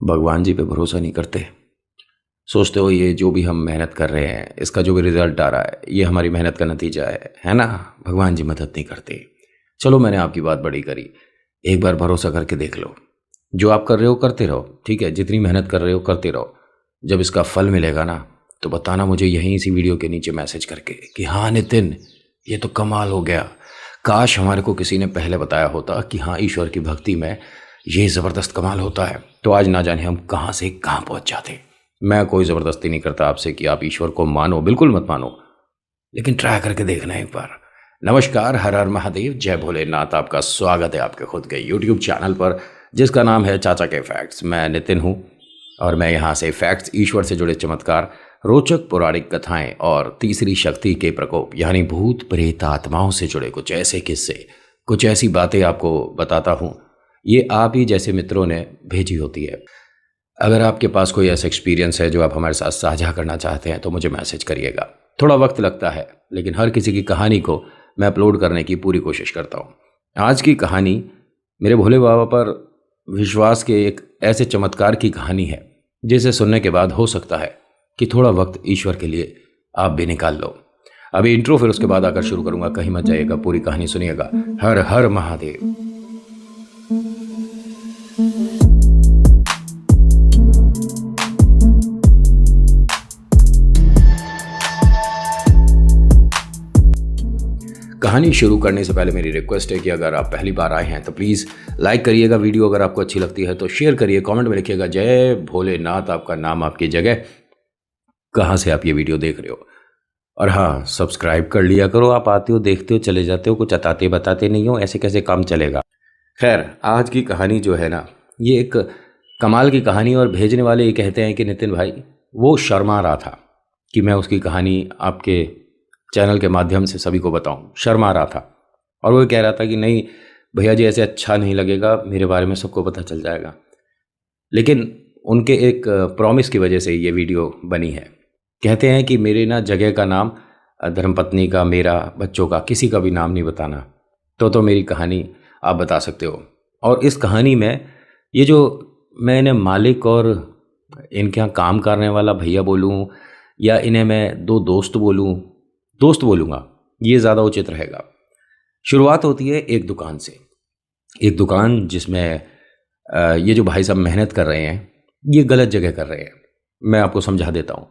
भगवान जी पे भरोसा नहीं करते। सोचते हो ये जो भी हम मेहनत कर रहे हैं, इसका जो भी रिजल्ट आ रहा है, ये हमारी मेहनत का नतीजा है ना। भगवान जी मदद नहीं करते। चलो, मैंने आपकी बात बड़ी करी, एक बार भरोसा करके देख लो। जो आप कर रहे हो करते रहो, ठीक है। जितनी मेहनत कर रहे हो करते रहो। जब इसका फल मिलेगा ना, तो बताना मुझे यहीं इसी वीडियो के नीचे मैसेज करके कि हाँ नितिन, ये तो कमाल हो गया। काश हमारे को किसी ने पहले बताया होता कि हाँ, ईश्वर की भक्ति में ये ज़बरदस्त कमाल होता है, तो आज ना जाने हम कहाँ से कहाँ पहुँच जाते। मैं कोई ज़बरदस्ती नहीं करता आपसे कि आप ईश्वर को मानो, बिल्कुल मत मानो, लेकिन ट्राई करके देखना एक बार। नमस्कार, हर हर महादेव, जय भोलेनाथ। आपका स्वागत है आपके खुद के यूट्यूब चैनल पर, जिसका नाम है चाचा के फैक्ट्स। मैं नितिन हूँ और मैं यहाँ से फैक्ट्स, ईश्वर से जुड़े चमत्कार, रोचक पौराणिक कथाएं और तीसरी शक्ति के प्रकोप यानी भूत प्रेत आत्माओं से जुड़े कुछ ऐसे किस्से, कुछ ऐसी बातें आपको बताता हूँ। ये आप ही जैसे मित्रों ने भेजी होती है। अगर आपके पास कोई ऐसा एक्सपीरियंस है जो आप हमारे साथ साझा करना चाहते हैं तो मुझे मैसेज करिएगा। थोड़ा वक्त लगता है, लेकिन हर किसी की कहानी को मैं अपलोड करने की पूरी कोशिश करता हूँ। आज की कहानी मेरे भोले बाबा पर विश्वास के एक ऐसे चमत्कार की कहानी है, जिसे सुनने के बाद हो सकता है कि थोड़ा वक्त ईश्वर के लिए आप भी निकाल लो। अभी इंट्रो, फिर उसके बाद आकर शुरू करूँगा। कहीं मत जाइएगा, पूरी कहानी सुनिएगा। हर हर महादेव। कहानी शुरू करने से पहले मेरी रिक्वेस्ट है कि अगर आप पहली बार आए हैं तो प्लीज़ लाइक करिएगा वीडियो। अगर आपको अच्छी लगती है तो शेयर करिए, कमेंट में लिखिएगा जय भोलेनाथ, आपका नाम आपकी जगह, कहाँ से आप ये वीडियो देख रहे हो। और हाँ, सब्सक्राइब कर लिया करो। आप आते हो, देखते हो, चले जाते हो, कुछ बताते बताते नहीं हो, ऐसे कैसे काम चलेगा। खैर, आज की कहानी जो है ना, ये एक कमाल की कहानी। और भेजने वाले ये कहते हैं कि नितिन भाई वो शर्मा रहा था कि मैं उसकी कहानी आपके चैनल के माध्यम से सभी को बताऊं। शर्मा रहा था और वो कह रहा था कि नहीं भैया जी, ऐसे अच्छा नहीं लगेगा, मेरे बारे में सबको पता चल जाएगा। लेकिन उनके एक प्रॉमिस की वजह से ये वीडियो बनी है। कहते हैं कि मेरे ना जगह का नाम, धर्मपत्नी का, मेरा, बच्चों का, किसी का भी नाम नहीं बताना, तो मेरी कहानी आप बता सकते हो। और इस कहानी में ये जो मैं इन्हें मालिक और इनके यहाँ काम करने वाला भैया बोलूँ या इन्हें मैं दो दोस्त बोलूँगा, ये ज़्यादा उचित रहेगा। शुरुआत होती है एक दुकान से। एक दुकान जिसमें ये जो भाई साहब मेहनत कर रहे हैं, ये गलत जगह कर रहे हैं। मैं आपको समझा देता हूँ।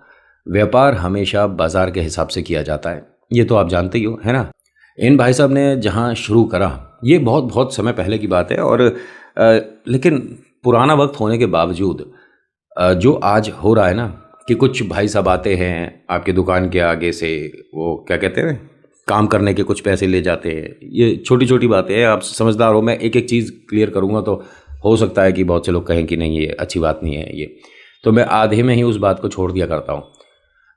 व्यापार हमेशा बाजार के हिसाब से किया जाता है, ये तो आप जानते ही हो, है ना। इन भाई साहब ने जहाँ शुरू करा, ये बहुत बहुत समय पहले की बात है, और लेकिन पुराना वक्त होने के बावजूद जो आज हो रहा है ना, कि कुछ भाई साहब आते हैं आपके दुकान के आगे से, वो क्या कहते हैं, काम करने के कुछ पैसे ले जाते हैं। ये छोटी छोटी बातें हैं, आप समझदार हो। मैं एक एक चीज़ क्लियर करूँगा तो हो सकता है कि बहुत से लोग कहें कि नहीं, ये अच्छी बात नहीं है ये, तो मैं आधे में ही उस बात को छोड़ दिया करता हूँ।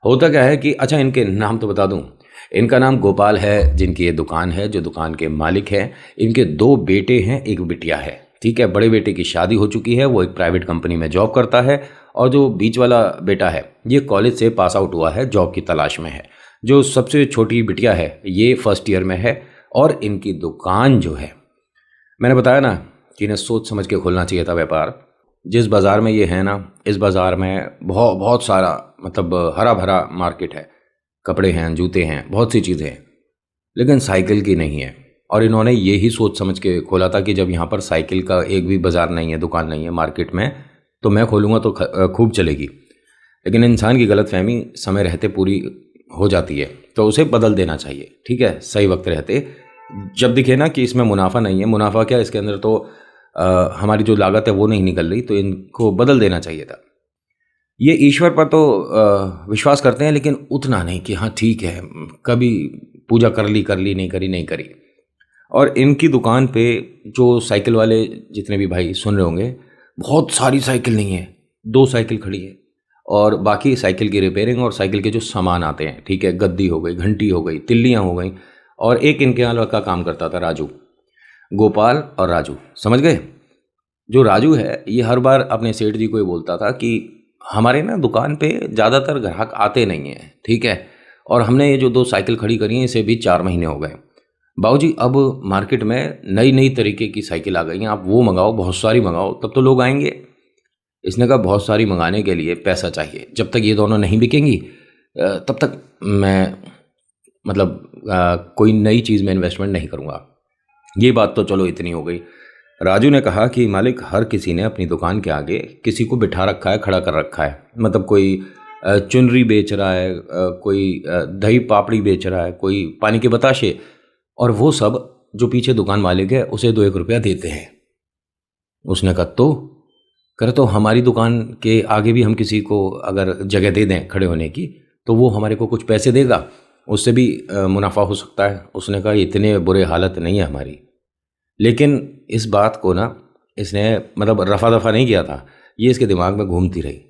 होता क्या है कि अच्छा, इनके नाम तो बता दूँ। इनका नाम गोपाल है, जिनकी ये दुकान है, जो दुकान के मालिक हैं। इनके दो बेटे हैं, एक बिटिया है, ठीक है। बड़े बेटे की शादी हो चुकी है, वो एक प्राइवेट कंपनी में जॉब करता है, और जो बीच वाला बेटा है ये कॉलेज से पास आउट हुआ है, जॉब की तलाश में है। जो सबसे छोटी बिटिया है ये फर्स्ट ईयर में है। और इनकी दुकान जो है, मैंने बताया ना कि इन्हें सोच समझ के खोलना चाहिए था व्यापार। जिस बाज़ार में ये है ना, इस बाज़ार में बहुत बहुत सारा, मतलब हरा भरा मार्केट है। कपड़े हैं, जूते हैं, बहुत सी चीज़ें हैं, लेकिन साइकिल की नहीं है। और इन्होंने ये ही सोच समझ के खोला था कि जब यहाँ पर साइकिल का एक भी बाज़ार नहीं है, दुकान नहीं है मार्केट में, तो मैं खोलूँगा तो खूब चलेगी। लेकिन इंसान की गलतफहमी समय रहते पूरी हो जाती है, तो उसे बदल देना चाहिए, ठीक है। सही वक्त रहते जब दिखे ना कि इसमें मुनाफा नहीं है, मुनाफा क्या, इसके अंदर तो हमारी जो लागत है वो नहीं निकल रही, तो इनको बदल देना चाहिए था। ये ईश्वर पर तो विश्वास करते हैं, लेकिन उतना नहीं कि हाँ ठीक है, कभी पूजा कर ली, नहीं करी। और इनकी दुकान पे जो साइकिल वाले जितने भी भाई सुन रहे होंगे, बहुत सारी साइकिल नहीं है, 2 साइकिल खड़ी है, और बाकी साइकिल की रिपेयरिंग और साइकिल के जो सामान आते हैं, ठीक है, गद्दी हो गई, घंटी हो गई, तिल्लियाँ हो गई। और एक इनके यहाँ लड़का काम करता था, राजू, गोपाल और राजू, समझ गए। जो राजू है ये हर बार अपने सेठ जी को ये बोलता था कि हमारे ना दुकान पे ज़्यादातर ग्राहक आते नहीं हैं, ठीक है, और हमने ये जो 2 साइकिल खड़ी करी हैं इसे भी 4 महीने हो गए। बाबूजी, अब मार्केट में नई नई तरीके की साइकिल आ गई हैं, आप वो मंगाओ, बहुत सारी मंगाओ, तब तो लोग आएंगे। इसने कहा बहुत सारी मंगाने के लिए पैसा चाहिए, जब तक ये दोनों नहीं बिकेंगी तब तक मैं कोई नई चीज़ में इन्वेस्टमेंट नहीं करूँगा। ये बात तो चलो इतनी हो गई। राजू ने कहा कि मालिक, हर किसी ने अपनी दुकान के आगे किसी को बिठा रखा है, खड़ा कर रखा है। कोई चुनरी बेच रहा है, कोई दही पापड़ी बेच रहा है, कोई पानी के बताशे, और वो सब जो पीछे दुकान मालिक है उसे 2-1 रुपया देते हैं। उसने कहा तो हमारी दुकान के आगे भी हम किसी को अगर जगह दे दें खड़े होने की तो वो हमारे को कुछ पैसे देगा, उससे भी मुनाफा हो सकता है। उसने कहा इतने बुरे हालत नहीं है हमारी। लेकिन इस बात को ना इसने रफा दफा नहीं किया था, ये इसके दिमाग में घूमती रही।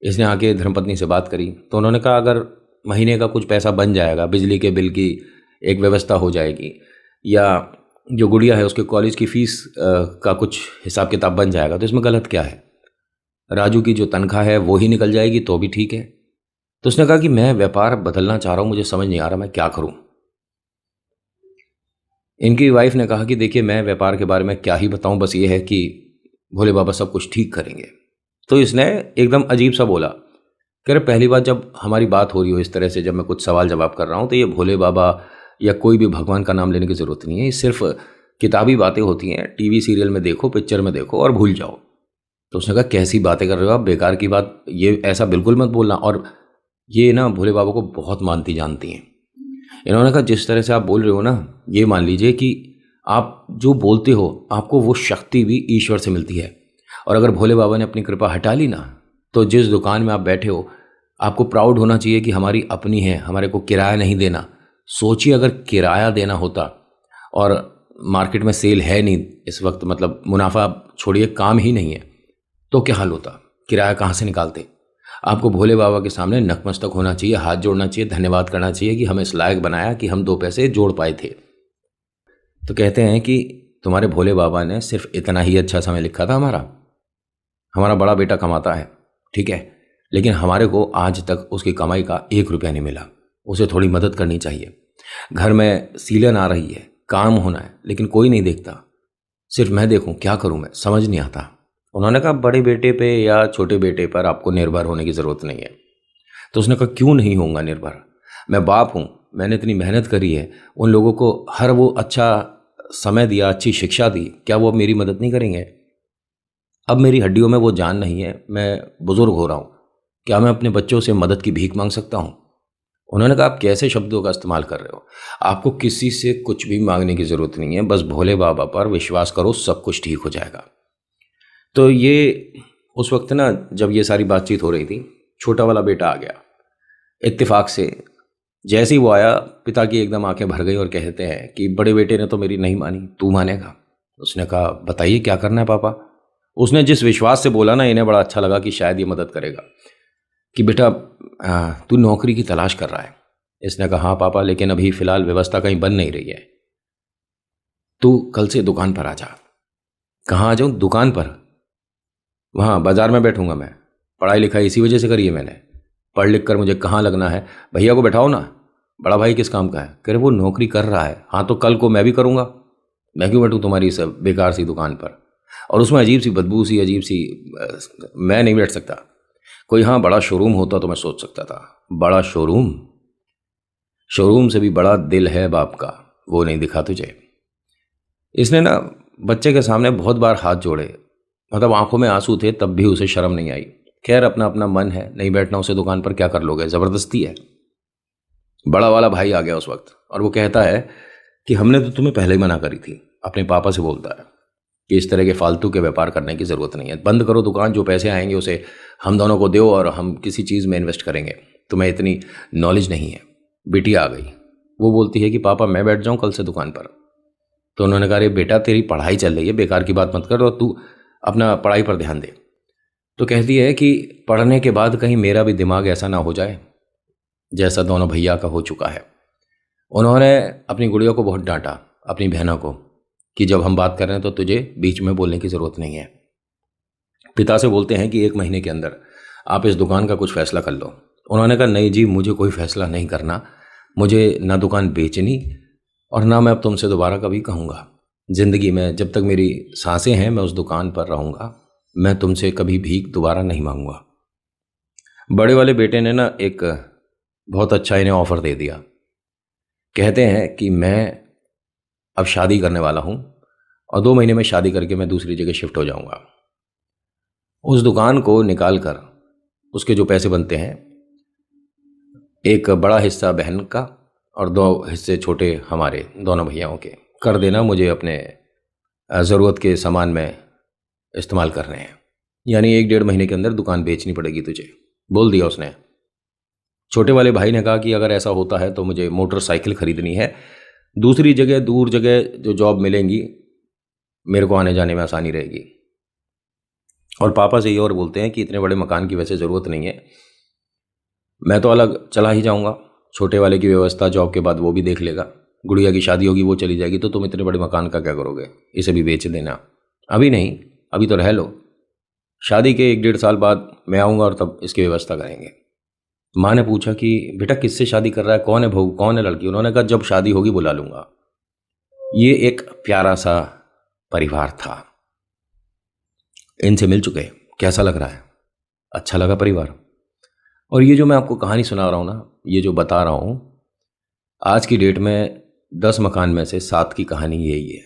इसने आके धर्मपत्नी से बात करी तो उन्होंने कहा अगर महीने का कुछ पैसा बन जाएगा, बिजली के बिल की एक व्यवस्था हो जाएगी, या जो गुड़िया है उसके कॉलेज की फ़ीस का कुछ हिसाब किताब बन जाएगा, तो इसमें गलत क्या है? राजू की जो तनख्वाह है वो ही निकल जाएगी तो भी ठीक है। तो उसने कहा कि मैं व्यापार बदलना चाह रहा हूँ, मुझे समझ नहीं आ रहा मैं क्या करूँ। इनकी वाइफ ने कहा कि देखिए, मैं व्यापार के बारे में क्या ही बताऊँ, बस ये है कि भोले बाबा सब कुछ ठीक करेंगे। तो इसने एकदम अजीब सा बोला, कह रहे पहली बार जब हमारी बात हो रही हो इस तरह से, जब मैं कुछ सवाल जवाब कर रहा हूँ, तो ये भोले बाबा या कोई भी भगवान का नाम लेने की ज़रूरत नहीं है। ये सिर्फ किताबी बातें होती हैं, टीवी सीरियल में देखो, पिक्चर में देखो और भूल जाओ। तो उसने कहा कैसी बातें कर रहे हो आप, बेकार की बात, ये ऐसा बिल्कुल मत बोलना। और ये ना भोले बाबा को बहुत मानती जानती हैं। इन्होंने कहा जिस तरह से आप बोल रहे हो ना, ये मान लीजिए कि आप जो बोलते हो आपको वो शक्ति भी ईश्वर से मिलती है। और अगर भोले बाबा ने अपनी कृपा हटा ली ना, तो जिस दुकान में आप बैठे हो आपको प्राउड होना चाहिए कि हमारी अपनी है, हमारे को किराया नहीं देना। सोचिए अगर किराया देना होता और मार्केट में सेल है नहीं इस वक्त, मुनाफा छोड़िए, काम ही नहीं है, तो क्या हाल होता? किराया कहाँ से निकालते? आपको भोले बाबा के सामने नतमस्तक होना चाहिए, हाथ जोड़ना चाहिए, धन्यवाद करना चाहिए कि हमें इस लायक बनाया कि हम 2 पैसे जोड़ पाए थे। तो कहते हैं कि तुम्हारे भोले बाबा ने सिर्फ इतना ही अच्छा समय लिखा था। हमारा बड़ा बेटा कमाता है, ठीक है, लेकिन हमारे को आज तक उसकी कमाई का 1 रुपया नहीं मिला। उसे थोड़ी मदद करनी चाहिए। घर में सीलन आ रही है, काम होना है, लेकिन कोई नहीं देखता, सिर्फ मैं देखूं, क्या करूं मैं, समझ नहीं आता। उन्होंने कहा बड़े बेटे पे या छोटे बेटे पर आपको निर्भर होने की ज़रूरत नहीं है। तो उसने कहा क्यों नहीं होऊंगा निर्भर, मैं बाप हूँ, मैंने इतनी मेहनत करी है, उन लोगों को हर वो अच्छा समय दिया, अच्छी शिक्षा दी, क्या वो अब मेरी मदद नहीं करेंगे? अब मेरी हड्डियों में वो जान नहीं है, मैं बुज़ुर्ग हो रहा हूँ, क्या मैं अपने बच्चों से मदद की भीख मांग सकता हूँ? उन्होंने कहा आप कैसे शब्दों का इस्तेमाल कर रहे हो, आपको किसी से कुछ भी मांगने की ज़रूरत नहीं है, बस भोले बाबा पर विश्वास करो, सब कुछ ठीक हो जाएगा। तो ये उस वक्त ना जब ये सारी बातचीत हो रही थी, छोटा वाला बेटा आ गया इत्तेफाक से। जैसे ही वो आया, पिता की एकदम आंखें भर गई और कहते हैं कि बड़े बेटे ने तो मेरी नहीं मानी, तू मानेगा? उसने कहा बताइए क्या करना है पापा। उसने जिस विश्वास से बोला ना, इन्हें बड़ा अच्छा लगा कि शायद ये मदद करेगा, कि बेटा तू नौकरी की तलाश कर रहा है। इसने कहा हाँ पापा, लेकिन अभी फ़िलहाल व्यवस्था कहीं बन नहीं रही है, तू कल से दुकान पर आ जा। कहाँ आ जाऊँ? दुकान पर, वहाँ बाज़ार में बैठूंगा मैं, पढ़ाई लिखाई इसी वजह से करी है मैंने, पढ़ लिख कर मुझे कहाँ लगना है, भैया को बैठाओ ना। बड़ा भाई किस काम का है? कह रहे वो नौकरी कर रहा है। हाँ तो कल को मैं भी करूँगा, मैं क्यों बैठूँ तुम्हारी सब बेकार सी दुकान पर, और उसमें अजीब सी बदबू सी, अजीब सी, मैं नहीं बैठ सकता। कोई हाँ बड़ा शोरूम होता तो मैं सोच सकता था, बड़ा शोरूम से भी बड़ा दिल है बाप का, वो नहीं दिखा तुझे। इसने ना बच्चे के सामने बहुत बार हाथ जोड़े, आंखों में आंसू थे, तब भी उसे शर्म नहीं आई। खैर अपना अपना मन है, नहीं बैठना उसे दुकान पर, क्या कर लोगे, ज़बरदस्ती है। बड़ा वाला भाई आ गया उस वक्त और वो कहता है कि हमने तो तुम्हें पहले ही मना करी थी। अपने पापा से बोलता है कि इस तरह के फालतू के व्यापार करने की ज़रूरत नहीं है, बंद करो दुकान, जो पैसे आएंगे उसे हम दोनों को दो और हम किसी चीज़ में इन्वेस्ट करेंगे, तुम्हें इतनी नॉलेज नहीं है। बिटिया आ गई, वो बोलती है कि पापा मैं बैठ जाऊँ कल से दुकान पर। तो उन्होंने कहा अरे बेटा तेरी पढ़ाई चल रही है, बेकार की बात मत कर, और तू अपना पढ़ाई पर ध्यान दे। तो कहती है कि पढ़ने के बाद कहीं मेरा भी दिमाग ऐसा ना हो जाए जैसा दोनों भैया का हो चुका है। उन्होंने अपनी गुड़िया को बहुत डांटा, अपनी बहनों को, कि जब हम बात कर रहे हैं तो तुझे बीच में बोलने की ज़रूरत नहीं है। पिता से बोलते हैं कि 1 महीने के अंदर आप इस दुकान का कुछ फ़ैसला कर लो। उन्होंने कहा नहीं जी, मुझे कोई फ़ैसला नहीं करना, मुझे ना दुकान बेचनी और ना मैं अब तुमसे दोबारा कभी कहूँगा। ज़िंदगी में जब तक मेरी सांसें हैं मैं उस दुकान पर रहूँगा, मैं तुमसे कभी भीख दोबारा नहीं मांगूंगा। बड़े वाले बेटे ने ना एक बहुत अच्छा इन्हें ऑफर दे दिया। कहते हैं कि मैं अब शादी करने वाला हूँ और 2 महीने में शादी करके मैं दूसरी जगह शिफ्ट हो जाऊँगा। उस दुकान को निकाल कर उसके जो पैसे बनते हैं, एक बड़ा हिस्सा बहन का और 2 हिस्से छोटे हमारे दोनों भैयाओं के कर देना, मुझे अपने ज़रूरत के सामान में इस्तेमाल करने हैं। यानी 1-1.5 महीने के अंदर दुकान बेचनी पड़ेगी तुझे, बोल दिया उसने। छोटे वाले भाई ने कहा कि अगर ऐसा होता है तो मुझे मोटरसाइकिल खरीदनी है, दूसरी जगह दूर जगह जो जॉब मिलेंगी मेरे को आने जाने में आसानी रहेगी। और पापा से ये और बोलते हैं कि इतने बड़े मकान की वैसे ज़रूरत नहीं है, मैं तो अलग चला ही जाऊंगा। छोटे वाले की व्यवस्था जॉब के बाद वो भी देख लेगा, गुड़िया की शादी होगी वो चली जाएगी, तो तुम इतने बड़े मकान का क्या करोगे, इसे भी बेच देना। अभी नहीं, अभी तो रह लो, शादी के 1-1.5 साल बाद मैं आऊँगा और तब इसकी व्यवस्था करेंगे। माँ ने पूछा कि बेटा किससे शादी कर रहा है, कौन है बहू, कौन है लड़की? उन्होंने कहा जब शादी होगी बुला लूँगा। ये एक प्यारा सा परिवार था। इनसे मिल चुके, कैसा लग रहा है? अच्छा लगा परिवार। और ये जो मैं आपको कहानी सुना रहा हूँ ना, ये जो बता रहा हूँ, आज की डेट में 10 मकान में से 7 की कहानी यही है।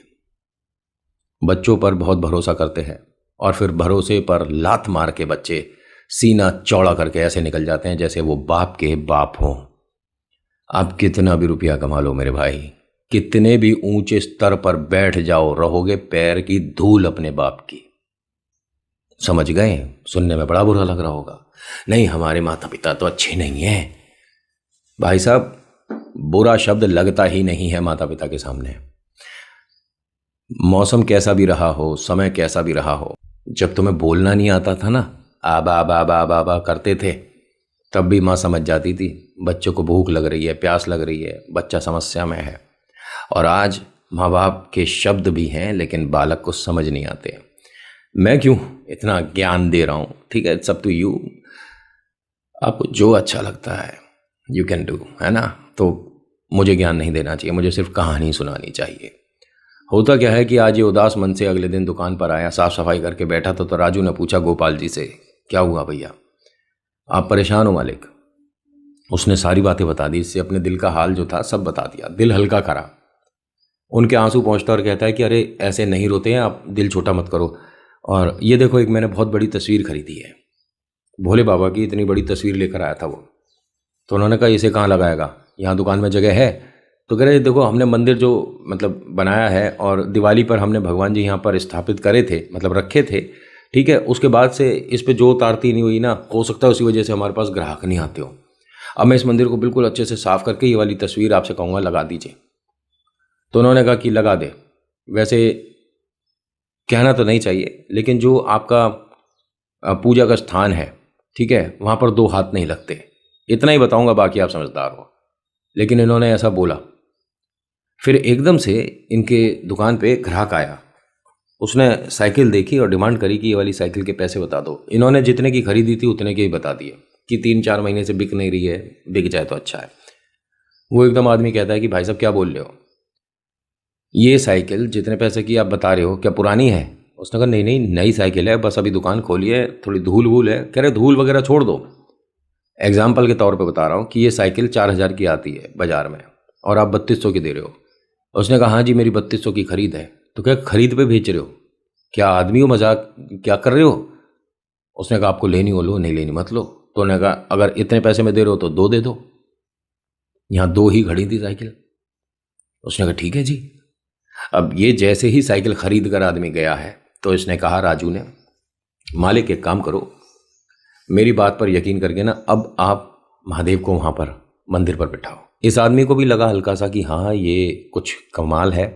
बच्चों पर बहुत भरोसा करते हैं और फिर भरोसे पर लात मार के बच्चे सीना चौड़ा करके ऐसे निकल जाते हैं जैसे वो बाप के बाप हों। आप कितना भी रुपया कमा लो मेरे भाई, कितने भी ऊंचे स्तर पर बैठ जाओ, रहोगे पैर की धूल अपने बाप की। समझ गए? सुनने में बड़ा बुरा लग रहा होगा, नहीं हमारे माता पिता तो अच्छे नहीं हैं। भाई साहब, बुरा शब्द लगता ही नहीं है माता पिता के सामने। मौसम कैसा भी रहा हो, समय कैसा भी रहा हो, जब तुम्हें बोलना नहीं आता था ना, आबा आबा आबा आबा आबा करते थे, तब भी माँ समझ जाती थी बच्चों को भूख लग रही है, प्यास लग रही है, बच्चा समस्या में है। और आज माँ बाप के शब्द भी हैं लेकिन बालक को समझ नहीं आते। मैं क्यों इतना ज्ञान दे रहा हूँ, ठीक है, इट्स अप टू यू। आपको जो अच्छा लगता है यू कैन डू, है ना। तो मुझे ज्ञान नहीं देना चाहिए, मुझे सिर्फ कहानी सुनानी चाहिए। होता क्या है कि आज ये उदास मन से अगले दिन दुकान पर आया, साफ सफाई करके बैठा था, तो राजू ने पूछा गोपाल जी से, क्या हुआ भैया, आप परेशान हो मालिक? उसने सारी बातें बता दी, इससे अपने दिल का हाल जो था सब बता दिया, दिल हल्का करा। उनके आंसू पहुंचता और कहता है कि अरे ऐसे नहीं रोते हैं आप, दिल छोटा मत करो। और ये देखो, एक मैंने बहुत बड़ी तस्वीर खरीदी है, भोले बाबा की इतनी बड़ी तस्वीर लेकर आया था वो। तो उन्होंने कहा इसे कहाँ लगाएगा, यहाँ दुकान में जगह है? तो कह रहे देखो हमने मंदिर जो मतलब बनाया है और दिवाली पर हमने भगवान जी यहाँ पर स्थापित करे थे, मतलब रखे थे, ठीक है, उसके बाद से इस पे जो उतारती नहीं हुई ना, हो सकता है उसी वजह से हमारे पास ग्राहक नहीं आते हो। अब मैं इस मंदिर को बिल्कुल अच्छे से साफ करके ये वाली तस्वीर आपसे कहूँगा लगा दीजिए। तो उन्होंने कहा कि लगा दे। वैसे कहना तो नहीं चाहिए, लेकिन जो आपका पूजा का स्थान है, ठीक है, वहाँ पर 2 हाथ नहीं लगते। इतना ही बताऊँगा, बाकी आप समझदार हो। लेकिन इन्होंने ऐसा बोला। फिर एकदम से इनके दुकान पे ग्राहक आया, उसने साइकिल देखी और डिमांड करी कि ये वाली साइकिल के पैसे बता दो। इन्होंने जितने की खरीदी थी उतने के ही बता दिए कि 3-4 महीने से बिक नहीं रही है, बिक जाए तो अच्छा है। वो एकदम आदमी कहता है कि भाई साहब क्या बोल रहे हो, ये साइकिल जितने पैसे की आप बता रहे हो क्या पुरानी है? उसने कहा नहीं नहीं, नई साइकिल है, बस अभी दुकान खोली है, थोड़ी धूल वूल है। कह रहे धूल वगैरह छोड़ दो, एग्जाम्पल के तौर पे बता रहा हूँ कि ये साइकिल 4,000 की आती है बाज़ार में और आप 3200 की दे रहे हो। उसने कहा हाँ जी मेरी 3200 की खरीद है। तो क्या खरीद पे बेच रहे हो, क्या आदमी हो, मजाक क्या कर रहे हो? उसने कहा आपको लेनी हो लो, नहीं लेनी मत लो। तो उन्होंने कहा अगर इतने पैसे में दे रहे हो तो 2 दे दो। यहाँ 2 ही खड़ी थी साइकिल। उसने कहा ठीक है जी। अब ये जैसे ही साइकिल खरीद कर आदमी गया है तो इसने कहा, राजू ने, मालिक एक काम करो, मेरी बात पर यकीन करके ना अब आप महादेव को वहाँ पर मंदिर पर बिठाओ। इस आदमी को भी लगा हल्का सा कि हाँ ये कुछ कमाल है।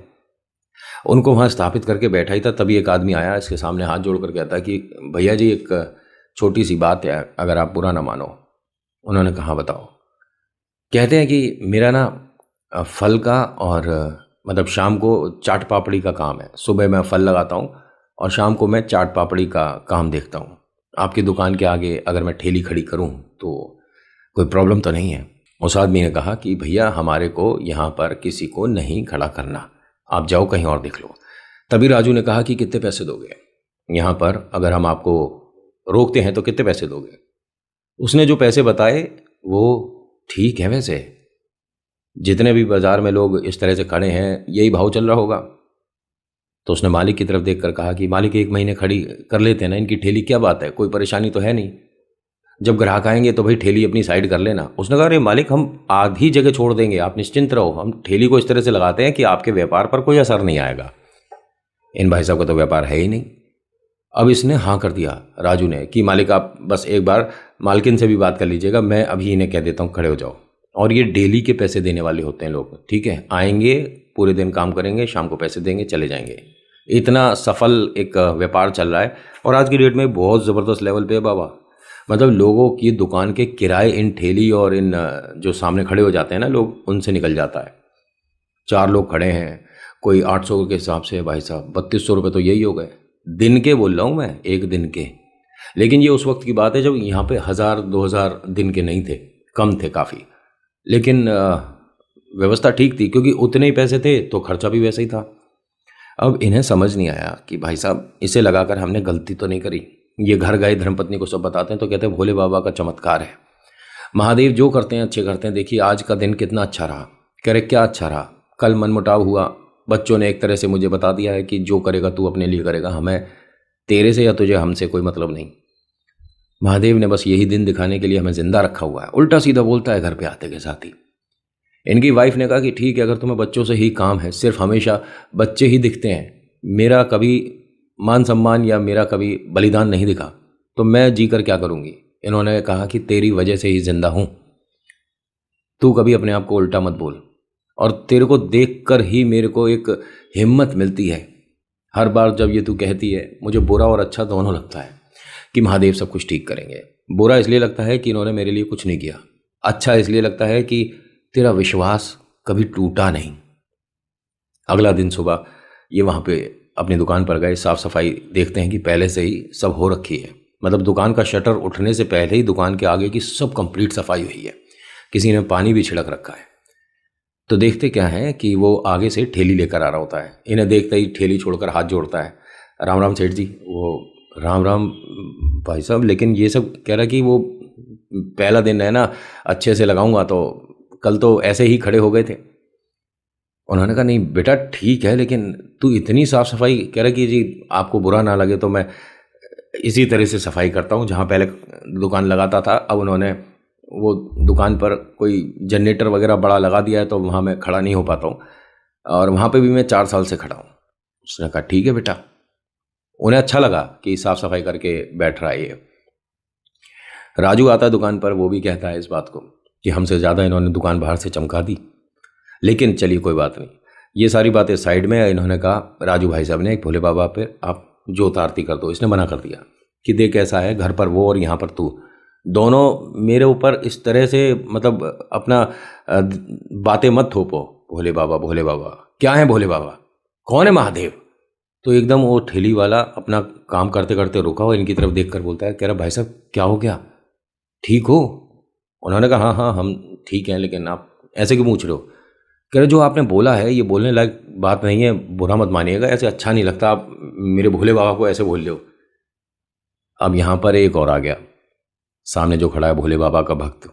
उनको वहाँ स्थापित करके बैठा ही था, तभी एक आदमी आया, इसके सामने हाथ जोड़कर कहता कि भैया जी एक छोटी सी बात है, अगर आप बुरा ना मानो। उन्होंने कहा बताओ। कहते हैं कि मेरा ना फल का और मतलब शाम को चाट पापड़ी का काम है। सुबह मैं फल लगाता हूँ और शाम को मैं चाट पापड़ी का काम देखता हूँ। आपकी दुकान के आगे अगर मैं ठेली खड़ी करूँ तो कोई प्रॉब्लम तो नहीं है? उस आदमी ने कहा कि भैया हमारे को यहाँ पर किसी को नहीं खड़ा करना, आप जाओ कहीं और देख लो। तभी राजू ने कहा कि कितने पैसे दोगे? यहाँ पर अगर हम आपको रोकते हैं तो कितने पैसे दोगे? उसने जो पैसे बताए वो ठीक है, वैसे जितने भी बाज़ार में लोग इस तरह से खड़े हैं यही भाव चल रहा होगा। तो उसने मालिक की तरफ देखकर कहा कि मालिक 1 महीने खड़ी कर लेते हैं ना, इनकी ठेली, क्या बात है, कोई परेशानी तो है नहीं, जब ग्राहक आएंगे तो भाई ठेली अपनी साइड कर लेना। उसने कहा अरे मालिक, हम आधी जगह छोड़ देंगे, आप निश्चिंत रहो, हम ठेली को इस तरह से लगाते हैं कि आपके व्यापार पर कोई असर नहीं आएगा। इन भाई साहब का तो व्यापार है ही नहीं। अब इसने हाँ कर दिया राजू ने कि मालिक आप बस एक बार मालकिन से भी बात कर लीजिएगा, मैं अभी इन्हें कह देता हूँ खड़े हो जाओ। और ये डेली के पैसे देने वाले होते हैं लोग, ठीक है, आएंगे पूरे दिन काम करेंगे, शाम को पैसे देंगे, चले जाएंगे। इतना सफल एक व्यापार चल रहा है और आज की डेट में बहुत ज़बरदस्त लेवल पे है बाबा। मतलब लोगों की दुकान के किराए इन ठेली और इन जो सामने खड़े हो जाते हैं ना लोग, उनसे निकल जाता है। 4 लोग खड़े हैं, कोई 800 के हिसाब से भाई साहब 3200 रुपये तो यही हो गए, दिन के बोल रहा हूँ मैं, एक दिन के। लेकिन ये उस वक्त की बात है जब यहाँ पे 1000-2000 दिन के नहीं थे, कम थे काफ़ी। लेकिन व्यवस्था ठीक थी क्योंकि उतने ही पैसे थे तो खर्चा भी वैसा ही था। अब इन्हें समझ नहीं आया कि भाई साहब इसे लगाकर हमने गलती तो नहीं करी। ये घर गए, धर्मपत्नी को सब बताते हैं तो कहते हैं भोले बाबा का चमत्कार है, महादेव जो करते हैं अच्छे करते हैं। देखिए आज का दिन कितना अच्छा रहा। कह रहे क्या अच्छा रहा? कल मनमुटाव हुआ, बच्चों ने एक तरह से मुझे बता दिया है कि जो करेगा तू अपने लिए करेगा, हमें तेरे से या तुझे हमसे कोई मतलब नहीं। महादेव ने बस यही दिन दिखाने के लिए हमें जिंदा रखा हुआ है। उल्टा सीधा बोलता है घर पे आते के साथ ही। इनकी वाइफ ने कहा कि ठीक है, अगर तुम्हें बच्चों से ही काम है, सिर्फ हमेशा बच्चे ही दिखते हैं, मेरा कभी मान सम्मान या मेरा कभी बलिदान नहीं दिखा, तो मैं जी कर क्या करूँगी। इन्होंने कहा कि तेरी वजह से ही जिंदा हूँ, तू कभी अपने आप को उल्टा मत बोल, और तेरे को देख कर ही मेरे को एक हिम्मत मिलती है। हर बार जब ये तू कहती है, मुझे बुरा और अच्छा दोनों लगता है कि महादेव सब कुछ ठीक करेंगे। बुरा इसलिए लगता है कि इन्होंने मेरे लिए कुछ नहीं किया, अच्छा इसलिए लगता है कि तेरा विश्वास कभी टूटा नहीं। अगला दिन सुबह ये वहाँ पे अपनी दुकान पर गए, साफ़ सफाई देखते हैं कि पहले से ही सब हो रखी है। मतलब दुकान का शटर उठने से पहले ही दुकान के आगे की सब कंप्लीट सफाई हुई है, किसी ने पानी भी छिड़क रखा है। तो देखते क्या है कि वो आगे से ठेली लेकर आ रहा होता है। इन्हें देखते ही ठेली छोड़कर हाथ जोड़ता है, राम राम सेठ जी। वो राम राम भाई साहब, लेकिन ये सब कह रहा कि वो पहला दिन है ना, अच्छे से लगाऊंगा, तो कल तो ऐसे ही खड़े हो गए थे। उन्होंने कहा नहीं बेटा ठीक है, लेकिन तू इतनी साफ़ सफाई, कह रहा कि जी आपको बुरा ना लगे तो मैं इसी तरह से सफाई करता हूँ जहाँ पहले दुकान लगाता था। अब उन्होंने वो दुकान पर कोई जनरेटर वगैरह बड़ा लगा दिया है तो वहाँ मैं खड़ा नहीं हो पाता हूँ, और वहाँ पे भी मैं 4 साल से खड़ा हूँ। उसने कहा ठीक है बेटा। उन्हें अच्छा लगा कि साफ़ सफाई करके बैठ रहा है ये। राजू आता है दुकान पर, वो भी कहता है इस बात को कि हमसे ज़्यादा इन्होंने दुकान बाहर से चमका दी, लेकिन चलिए कोई बात नहीं। ये सारी बातें साइड में। इन्होंने कहा राजू भाई साहब ने, भोले बाबा पे आप जो उतारती कर दो। इसने मना कर दिया कि देख ऐसा है, घर पर वो और यहाँ पर तू, दोनों मेरे ऊपर इस तरह से मतलब अपना बातें मत थोपो। भोले बाबा भोले बाबा क्या है, भोले बाबा कौन है, महादेव। तो एकदम वो ठेली वाला अपना काम करते करते रुका और इनकी तरफ देखकर बोलता है, कह रहा भाई साहब क्या हो गया, ठीक हो? उन्होंने कहा हाँ हाँ हम ठीक हैं, लेकिन आप ऐसे क्यों पूछ रहे हो? कह रहे जो आपने बोला है ये बोलने लायक बात नहीं है, बुरा मत मानिएगा, ऐसे अच्छा नहीं लगता, आप मेरे भोले बाबा को ऐसे बोल रहे हो। अब यहाँ पर एक और आ गया सामने जो खड़ा है, भोले बाबा का भक्त।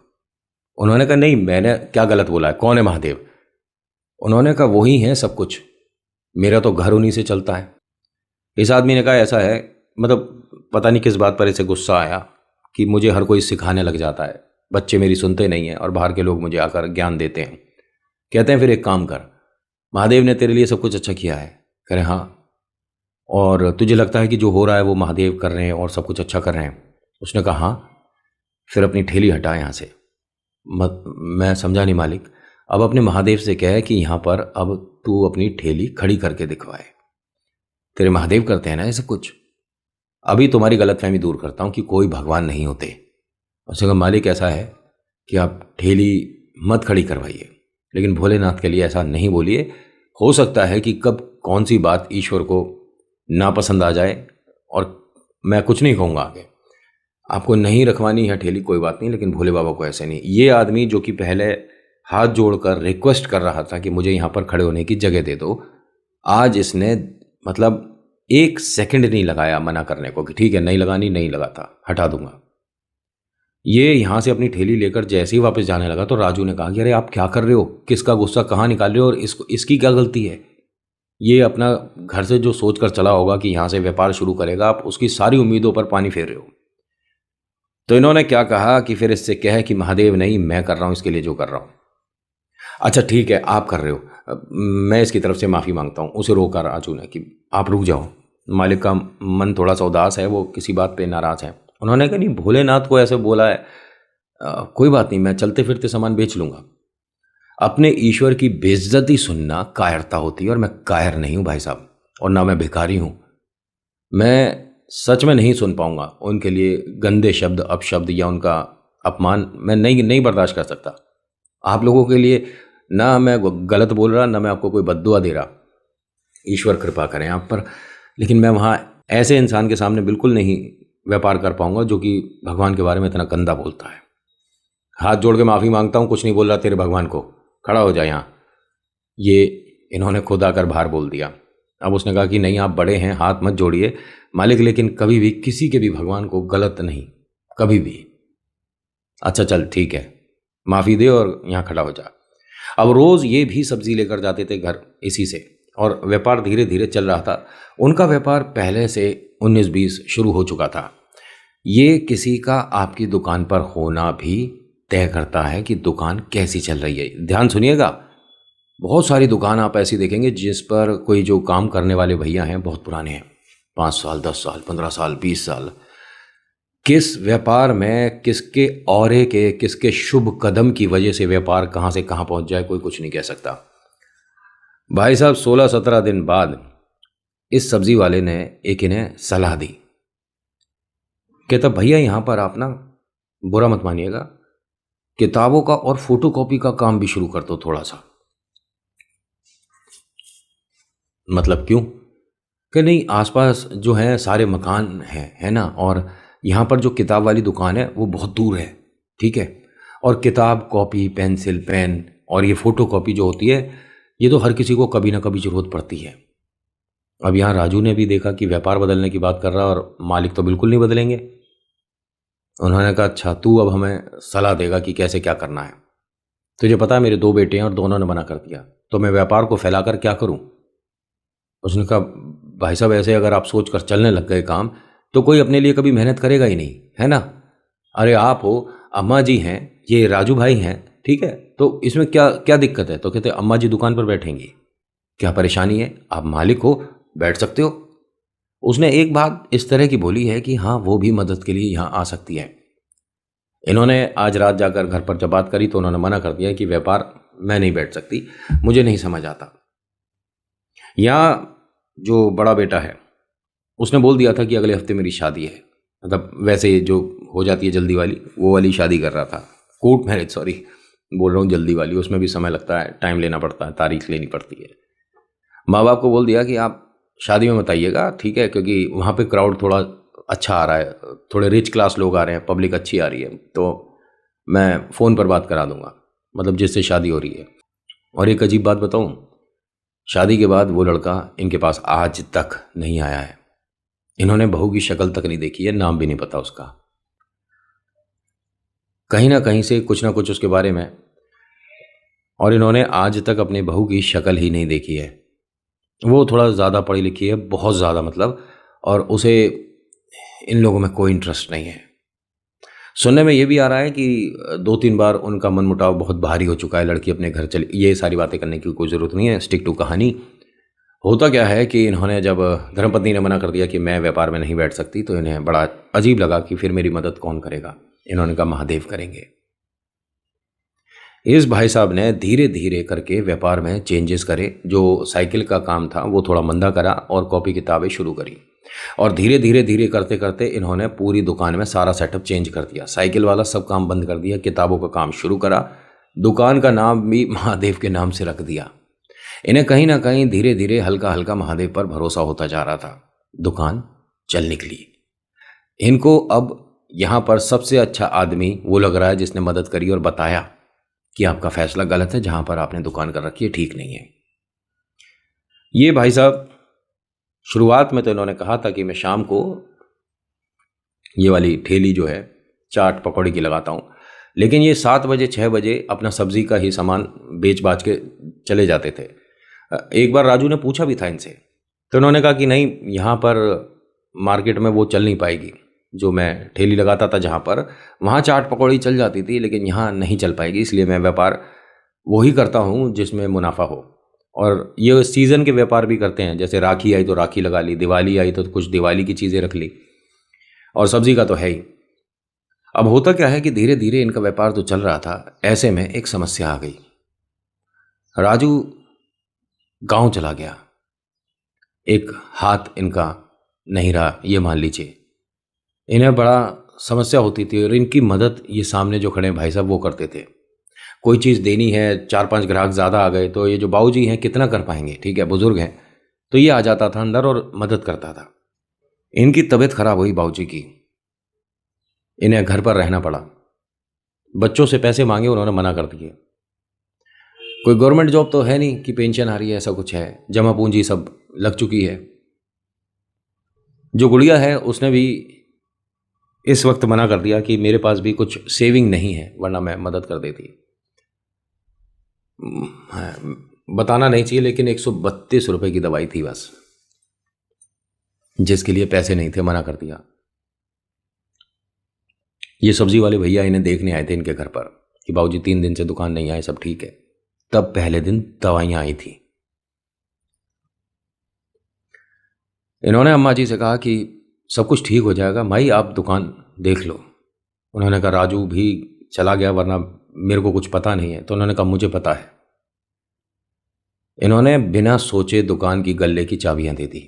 उन्होंने कहा नहीं मैंने क्या गलत बोला है, कौन है महादेव? उन्होंने कहा वही है सब कुछ, मेरा तो घर उन्हीं से चलता है। इस आदमी ने कहा ऐसा है, मतलब पता नहीं किस बात पर इसे गुस्सा आया कि मुझे हर कोई सिखाने लग जाता है, बच्चे मेरी सुनते नहीं हैं और बाहर के लोग मुझे आकर ज्ञान देते हैं। कहते हैं फिर एक काम कर, महादेव ने तेरे लिए सब कुछ अच्छा किया है। कह रहे हाँ, और तुझे लगता है कि जो हो रहा है वो महादेव कर रहे हैं और सब कुछ अच्छा कर रहे हैं? उसने कहा हाँ। फिर अपनी ठेली हटा यहाँ से। मैं समझा नहीं मालिक। अब अपने महादेव से कहे कि यहाँ पर अब तू अपनी ठेली खड़ी करके दिखवाए, तेरे महादेव करते हैं ना ये सब कुछ। अभी तुम्हारी गलतफहमी दूर करता हूँ कि कोई भगवान नहीं होते। उसने कहा मालिक ऐसा है कि आप ठेली मत खड़ी करवाइए, लेकिन भोलेनाथ के लिए ऐसा नहीं बोलिए। हो सकता है कि कब कौन सी बात ईश्वर को नापसंद आ जाए, और मैं कुछ नहीं कहूँगा आगे। आपको नहीं रखवानी है ठेली कोई बात नहीं, लेकिन भोले बाबा को ऐसे नहीं। ये आदमी जो कि पहले हाथ जोड़कर रिक्वेस्ट कर रहा था कि मुझे यहाँ पर खड़े होने की जगह दे दो, आज इसने मतलब एक सेकंड नहीं लगाया मना करने को कि ठीक है नहीं लगानी, नहीं लगाता, हटा दूंगा। ये यहाँ से अपनी ठेली लेकर जैसे ही वापस जाने लगा तो राजू ने कहा कि अरे आप क्या कर रहे हो, किसका गुस्सा कहाँ निकाल रहे हो और इसकी क्या गलती है। ये अपना घर से जो सोच कर चला होगा कि यहाँ से व्यापार शुरू करेगा, आप उसकी सारी उम्मीदों पर पानी फेर रहे हो। तो इन्होंने क्या कहा कि फिर इससे कहे कि महादेव नहीं, मैं कर रहा हूँ इसके लिए जो कर रहा हूँ। अच्छा ठीक है आप कर रहे हो, मैं इसकी तरफ से माफ़ी मांगता हूँ। उसे रोका राजू ने कि आप रुक जाओ, मालिक का मन थोड़ा सा उदास है, वो किसी बात पे नाराज़ है। उन्होंने कहा नहीं, भोलेनाथ को ऐसे बोला है, कोई बात नहीं, मैं चलते फिरते सामान बेच लूँगा। अपने ईश्वर की बेइज्जती सुनना कायरता होती है और मैं कायर नहीं हूँ भाई साहब, और ना मैं भिखारी हूँ। मैं सच में नहीं सुन पाऊँगा उनके लिए गंदे शब्द, अपशब्द या उनका अपमान मैं नहीं बर्दाश्त कर सकता। आप लोगों के लिए ना मैं गलत बोल रहा, ना मैं आपको कोई बद्दुआ दे रहा, ईश्वर कृपा करें आप पर। लेकिन मैं वहाँ ऐसे इंसान के सामने बिल्कुल नहीं व्यापार कर पाऊंगा जो कि भगवान के बारे में इतना गंदा बोलता है। हाथ जोड़ के माफ़ी मांगता हूँ, कुछ नहीं बोल रहा तेरे भगवान को, खड़ा हो जाए यहाँ। ये इन्होंने खुद आकर बाहर बोल दिया। अब उसने कहा कि नहीं आप बड़े हैं, हाथ मत जोड़िए मालिक, लेकिन कभी भी किसी के भी भगवान को गलत नहीं, कभी भी। अच्छा चल ठीक है, माफ़ी दे और यहाँ खड़ा हो जा। अब रोज़ ये भी सब्जी लेकर जाते थे घर इसी से, और व्यापार धीरे धीरे चल रहा था। उनका व्यापार पहले से 19-20 शुरू हो चुका था। ये किसी का आपकी दुकान पर होना भी तय करता है कि दुकान कैसी चल रही है। ध्यान सुनिएगा, बहुत सारी दुकान आप ऐसी देखेंगे जिस पर कोई जो काम करने वाले भैया हैं बहुत पुराने हैं, 5 साल 10 साल 15 साल 20 साल। किस व्यापार में किसके औरे के, किसके शुभ कदम की वजह से व्यापार कहाँ से कहाँ पहुँच जाए कोई कुछ नहीं कह सकता। भाई साहब 16-17 दिन बाद इस सब्जी वाले ने एक इन्हें सलाह दी, कहता भैया यहाँ पर आप ना, बुरा मत मानिएगा, किताबों का और फोटोकॉपी का काम भी शुरू कर दो थोड़ा सा। मतलब क्यों? कि नहीं, आसपास जो है सारे मकान हैं, है ना, और यहाँ पर जो किताब वाली दुकान है वो बहुत दूर है, ठीक है, और किताब, कॉपी, पेंसिल, पेन और ये फोटोकॉपी जो होती है ये तो हर किसी को कभी ना कभी ज़रूरत पड़ती है। अब यहाँ राजू ने भी देखा कि व्यापार बदलने की बात कर रहा और मालिक तो बिल्कुल नहीं बदलेंगे। उन्होंने कहा अच्छा तू अब हमें सलाह देगा कि कैसे क्या करना है। तुझे पता है मेरे 2 बेटे हैं और दोनों ने मना कर दिया, तो मैं व्यापार को फैलाकर क्या करूं? उसने कहा भाई साहब ऐसे अगर आप सोच कर चलने लग गए काम तो कोई अपने लिए कभी मेहनत करेगा ही नहीं, है ना। अरे आप हो, अम्मा जी हैं, ये राजू भाई हैं, ठीक है, तो इसमें क्या क्या दिक्कत है? तो कहते अम्मा जी दुकान पर बैठेंगी, क्या परेशानी है, आप मालिक हो, बैठ सकते हो। उसने एक बात इस तरह की बोली है कि हाँ वो भी मदद के लिए यहाँ आ सकती है। इन्होंने आज रात जाकर घर पर जब बात करी तो उन्होंने मना कर दिया कि व्यापार मैं नहीं बैठ सकती, मुझे नहीं समझ आता। यहाँ जो बड़ा बेटा है उसने बोल दिया था कि अगले हफ्ते मेरी शादी है, मतलब वैसे जो हो जाती है जल्दी वाली, वो वाली शादी कर रहा था, कोर्ट मैरिज, सॉरी बोल रहा हूँ जल्दी वाली, उसमें भी समय लगता है, टाइम लेना पड़ता है, तारीख लेनी पड़ती है। माँ बाप को बोल दिया कि आप शादी में मत आइएगा, ठीक है, क्योंकि वहाँ पे क्राउड थोड़ा अच्छा आ रहा है, थोड़े रिच क्लास लोग आ रहे हैं, पब्लिक अच्छी आ रही है, तो मैं फ़ोन पर बात करा दूंगा, मतलब जिससे शादी हो रही है। और एक अजीब बात बताऊं, शादी के बाद वो लड़का इनके पास आज तक नहीं आया है। इन्होंने बहू की शक्ल तक नहीं देखी है, नाम भी नहीं पता उसका। कहीं ना कहीं से कुछ ना कुछ उसके बारे में, और इन्होंने आज तक अपनी बहू की शक्ल ही नहीं देखी है। वो थोड़ा ज़्यादा पढ़ी लिखी है, बहुत ज़्यादा मतलब, और उसे इन लोगों में कोई इंटरेस्ट नहीं है। सुनने में ये भी आ रहा है कि 2-3 बार उनका मनमुटाव बहुत भारी हो चुका है, लड़की अपने घर चली। ये सारी बातें करने की कोई ज़रूरत नहीं है, स्टिक टू कहानी। होता क्या है कि इन्होंने जब धर्मपत्नी ने मना कर दिया कि मैं व्यापार में नहीं बैठ सकती, तो इन्हें बड़ा अजीब लगा कि फिर मेरी मदद कौन करेगा। इन्होंने कहा महादेव करेंगे। इस भाई साहब ने धीरे धीरे करके व्यापार में चेंजेस करे। जो साइकिल का काम था वो थोड़ा मंदा करा और कॉपी किताबें शुरू करी, और धीरे धीरे धीरे करते करते इन्होंने पूरी दुकान में सारा सेटअप चेंज कर दिया। साइकिल वाला सब काम बंद कर दिया, किताबों का काम शुरू करा, दुकान का नाम भी महादेव के नाम से रख दिया। इन्हें कहीं ना कहीं धीरे धीरे हल्का हल्का महादेव पर भरोसा होता जा रहा था। दुकान चल निकली। इनको अब यहाँ पर सबसे अच्छा आदमी वो लग रहा है जिसने मदद करी और बताया कि आपका फैसला गलत है, जहाँ पर आपने दुकान कर रखी है ठीक नहीं है। ये भाई साहब शुरुआत में तो इन्होंने कहा था कि मैं शाम को ये वाली ठेली जो है चाट पकौड़ी की लगाता हूँ, लेकिन ये 7 बजे 6 बजे अपना सब्जी का ही सामान बेच बाच के चले जाते थे। एक बार राजू ने पूछा भी था इनसे, तो इन्होंने कहा कि नहीं, यहाँ पर मार्केट में वो चल नहीं पाएगी, जो मैं ठेली लगाता था जहाँ पर, वहाँ चाट पकौड़ी चल जाती थी, लेकिन यहाँ नहीं चल पाएगी, इसलिए मैं व्यापार वही करता हूँ जिसमें मुनाफा हो। और ये सीज़न के व्यापार भी करते हैं, जैसे राखी आई तो राखी लगा ली, दिवाली आई तो कुछ दिवाली की चीज़ें रख ली, और सब्जी का तो है ही। अब होता क्या है कि धीरे धीरे इनका व्यापार तो चल रहा था, ऐसे में एक समस्या आ गई। राजू गांव चला गया, एक हाथ इनका नहीं रहा, ये मान लीजिए। इन्हें बड़ा समस्या होती थी और इनकी मदद ये सामने जो खड़े हैं भाई साहब वो करते थे। कोई चीज़ देनी है, 4-5 ग्राहक ज़्यादा आ गए तो ये जो बाबूजी हैं कितना कर पाएंगे, ठीक है, बुजुर्ग हैं, तो ये आ जाता था अंदर और मदद करता था। इनकी तबीयत खराब हुई बाबूजी की, इन्हें घर पर रहना पड़ा। बच्चों से पैसे मांगे, उन्होंने मना कर दिए। कोई गवर्नमेंट जॉब तो है नहीं कि पेंशन आ रही है, ऐसा कुछ है, जमा पूंजी सब लग चुकी है। जो गुड़िया है उसने भी इस वक्त मना कर दिया कि मेरे पास भी कुछ सेविंग नहीं है, वरना मैं मदद कर देती। बताना नहीं चाहिए, लेकिन 132 रुपये की दवाई थी बस, जिसके लिए पैसे नहीं थे, मना कर दिया। ये सब्जी वाले भैया इन्हें देखने आए थे इनके घर पर कि बाबूजी 3 दिन से दुकान नहीं आए, सब ठीक है। तब पहले दिन दवाइयाँ आई थी। इन्होंने अम्मा जी से कहा कि सब कुछ ठीक हो जाएगा, माई आप दुकान देख लो। उन्होंने कहा राजू भी चला गया, वरना मेरे को कुछ पता नहीं है। तो उन्होंने कहा मुझे पता है। इन्होंने बिना सोचे दुकान की गल्ले की चाबियां दे दी।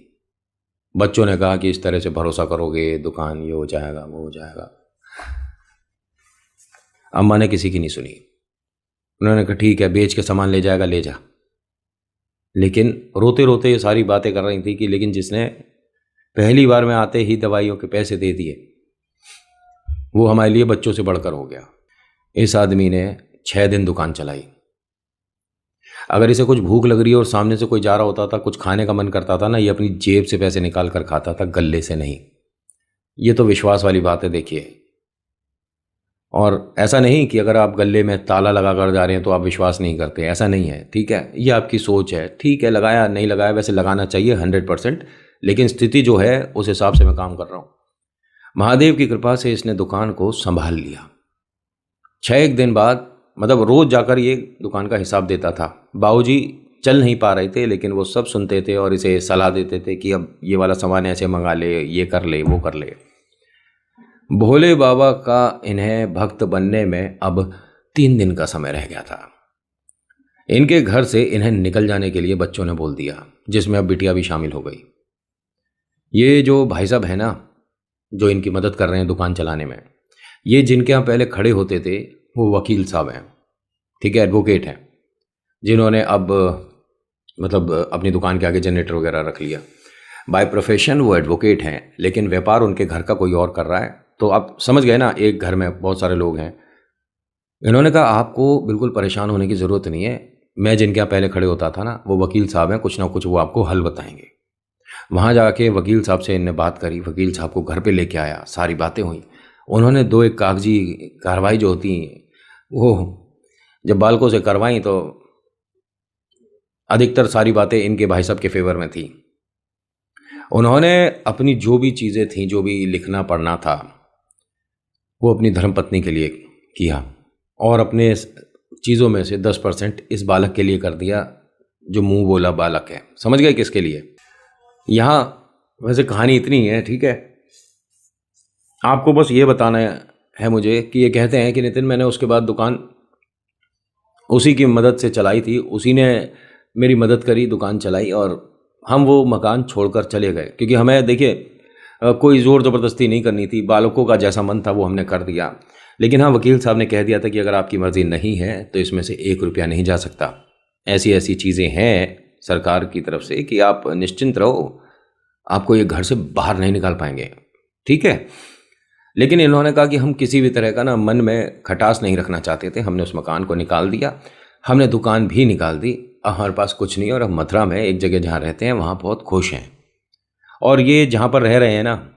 बच्चों ने कहा कि इस तरह से भरोसा करोगे दुकान ये हो जाएगा वो हो जाएगा। अम्मा ने किसी की नहीं सुनी। उन्होंने कहा ठीक है, बेच के सामान ले जाएगा ले जा। लेकिन रोते रोते ये सारी बातें कर रही थी कि लेकिन जिसने पहली बार में आते ही दवाइयों के पैसे दे दिए वो हमारे लिए बच्चों से बढ़कर हो गया। इस आदमी ने 6 दिन दुकान चलाई। अगर इसे कुछ भूख लग रही है और सामने से कोई जा रहा होता था, कुछ खाने का मन करता था ना, ये अपनी जेब से पैसे निकाल कर खाता था, गल्ले से नहीं। ये तो विश्वास वाली बात है, देखिए। और ऐसा नहीं कि अगर आप गले में ताला लगा कर जा रहे हैं तो आप विश्वास नहीं करते, ऐसा नहीं है, ठीक है। ये आपकी सोच है, ठीक है, लगाया नहीं लगाया, वैसे लगाना चाहिए 100%, लेकिन स्थिति जो है उस हिसाब से मैं काम कर रहा हूँ। महादेव की कृपा से इसने दुकान को संभाल लिया। 6 दिन बाद, मतलब रोज जाकर ये दुकान का हिसाब देता था। बाबूजी चल नहीं पा रहे थे, लेकिन वो सब सुनते थे और इसे सलाह देते थे कि अब ये वाला सामान ऐसे मंगा ले, ये कर ले, वो कर ले। भोले बाबा का इन्हें भक्त बनने में अब 3 दिन का समय रह गया था। इनके घर से इन्हें निकल जाने के लिए बच्चों ने बोल दिया, जिसमें अब बिटिया भी शामिल हो गई। ये जो भाई साहब है ना, जो इनकी मदद कर रहे हैं दुकान चलाने में, ये जिनके यहाँ पहले खड़े होते थे वो वकील साहब हैं, ठीक है, एडवोकेट हैं, जिन्होंने अब मतलब अपनी दुकान के आगे जनरेटर वगैरह रख लिया। बाय प्रोफेशन वो एडवोकेट हैं, लेकिन व्यापार उनके घर का कोई और कर रहा है। तो आप समझ गए ना, एक घर में बहुत सारे लोग हैं। इन्होंने कहा आपको बिल्कुल परेशान होने की ज़रूरत नहीं है, मैं जिनके यहाँ पहले खड़े होता था ना, वो वकील साहब हैं, कुछ ना कुछ वो आपको हल बताएंगे। वहाँ जाके वकील साहब से इनने बात करी, वकील साहब को घर पे लेके आया, सारी बातें हुई। उन्होंने 2-1 कागजी कार्रवाई जो होती वो जब बालकों से करवाई तो अधिकतर सारी बातें इनके भाई साहब के फेवर में थी। उन्होंने अपनी जो भी चीज़ें थीं, जो भी लिखना पढ़ना था, वो अपनी धर्मपत्नी के लिए किया और अपने चीज़ों में से 10% इस बालक के लिए कर दिया, जो मुंह बोला बालक है। समझ गए किसके लिए? यहाँ वैसे कहानी इतनी है, ठीक है। आपको बस ये बताना है मुझे कि ये कहते हैं कि नितिन, मैंने उसके बाद दुकान उसी की मदद से चलाई थी, उसी ने मेरी मदद करी, दुकान चलाई, और हम वो मकान छोड़कर चले गए, क्योंकि हमें देखिए कोई ज़ोर ज़बरदस्ती नहीं करनी थी, बालकों का जैसा मन था वो हमने कर दिया। लेकिन हाँ, वकील साहब ने कह दिया था कि अगर आपकी मर्ज़ी नहीं है तो इसमें से 1 रुपया नहीं जा सकता। ऐसी ऐसी चीज़ें हैं सरकार की तरफ से कि आप निश्चिंत रहो, आपको ये घर से बाहर नहीं निकाल पाएंगे, ठीक है। लेकिन इन्होंने कहा कि हम किसी भी तरह का ना मन में खटास नहीं रखना चाहते थे। हमने उस मकान को निकाल दिया, हमने दुकान भी निकाल दी, अब हमारे पास कुछ नहीं, और अब मथुरा में एक जगह जहाँ रहते हैं वहाँ बहुत खुश हैं। और ये जहाँ पर रह रहे हैं ना,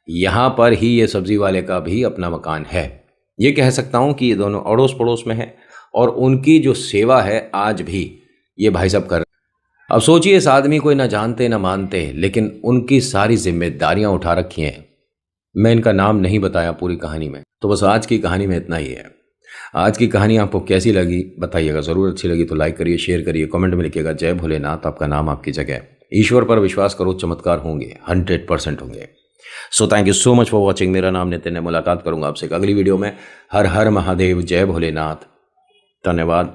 यहाँ पर ही ये सब्जी वाले का भी अपना मकान है। ये कह सकता हूँ कि ये दोनों अड़ोस पड़ोस में हैं और उनकी जो सेवा है आज भी ये भाई साहब कर रहे हैं। अब सोचिए, इस आदमी को ना जानते ना मानते, लेकिन उनकी सारी जिम्मेदारियां उठा रखी हैं। मैं इनका नाम नहीं बताया पूरी कहानी में, तो बस आज की कहानी में इतना ही है। आज की कहानी आपको कैसी लगी बताइएगा ज़रूर। अच्छी लगी तो लाइक करिए, शेयर करिए, कमेंट में लिखिएगा जय भोलेनाथ, आपका नाम आपकी जगह। ईश्वर पर विश्वास करो, चमत्कार होंगे, 100% होंगे। So thank you so much for watching. मेरा नाम नितिन है। मुलाकात करूंगा आपसे एक अगली वीडियो में। हर हर महादेव, जय भोलेनाथ, धन्यवाद।